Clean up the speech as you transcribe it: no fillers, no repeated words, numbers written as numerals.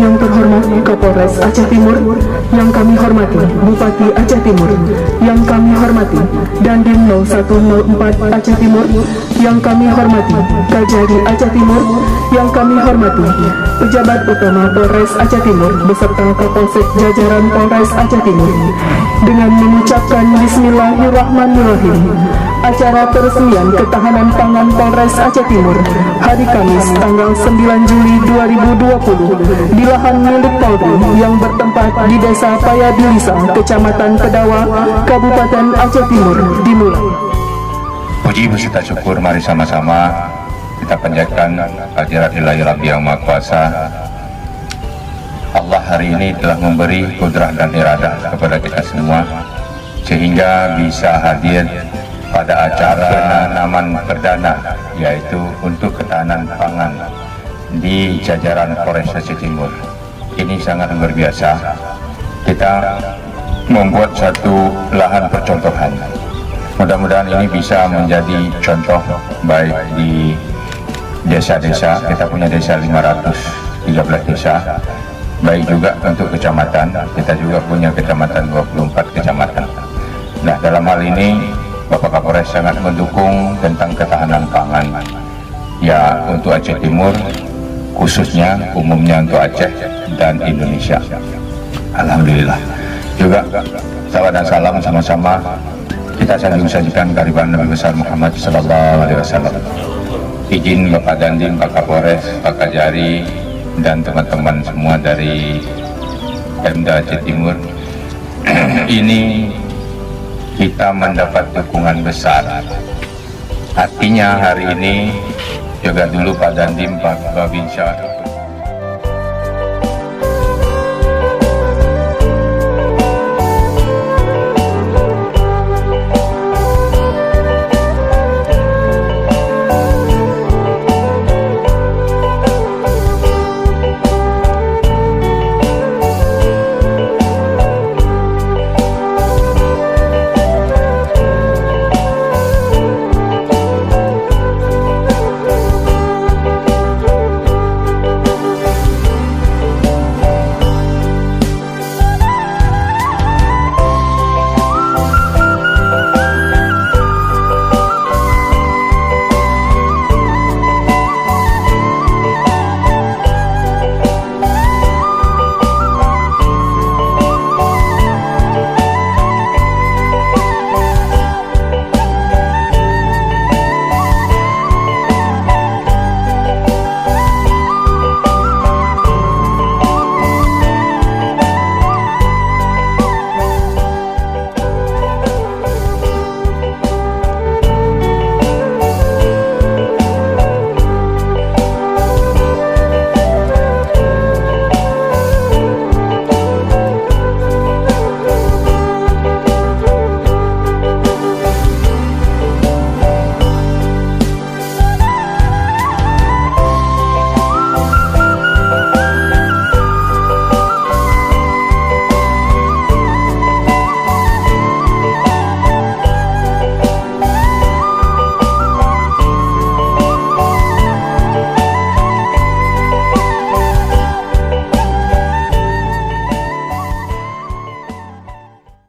Yang terhormat Kapolres Aceh Timur, yang kami hormati Bupati Aceh Timur, yang kami hormati Dandim 0104 Aceh Timur, yang kami hormati Kajari Aceh Timur, yang kami hormati pejabat utama Polres Aceh Timur beserta Kapolsek jajaran Polres Aceh Timur. Dengan mengucapkan Bismillahirrahmanirrahim, acara peresmian ketahanan pangan Polres Aceh Timur hari Kamis tanggal 9 Juli 2020 di lahan milik Polri yang bertempat di Desa Payadilisa, Kecamatan Pedawa, Kabupaten Aceh Timur dimulai. Puji beserta syukur mari sama-sama kita panjatkan hadirat Ilahi Rabbi yang Maha Kuasa. Allah hari ini telah memberi kudrah dan iradah kepada kita semua sehingga bisa hadir pada acara penanaman perdana, yaitu untuk ketahanan pangan di jajaran Polres Aceh Timur. Ini sangat luar biasa. Kita membuat satu lahan percontohan. Mudah-mudahan ini bisa menjadi contoh baik di desa-desa. Kita punya desa 513 desa, baik juga untuk kecamatan. Kita juga punya kecamatan 24 kecamatan. Nah, dalam hal ini Bapak Kapolres sangat mendukung tentang ketahanan pangan ya untuk Aceh Timur, khususnya umumnya untuk Aceh dan Indonesia. Alhamdulillah. Juga salam dan salam sama-sama kita sajikan kehadiran Nabi besar Muhammad sallallahu alaihi wasallam. Izin Bapak Dandim, Pak Kapolres, Pak Kajari dan teman-teman semua dari Pemda Aceh Timur. Ini kita mendapat dukungan besar. Artinya hari ini juga dulu Pak Dandim, Pak Babinsyah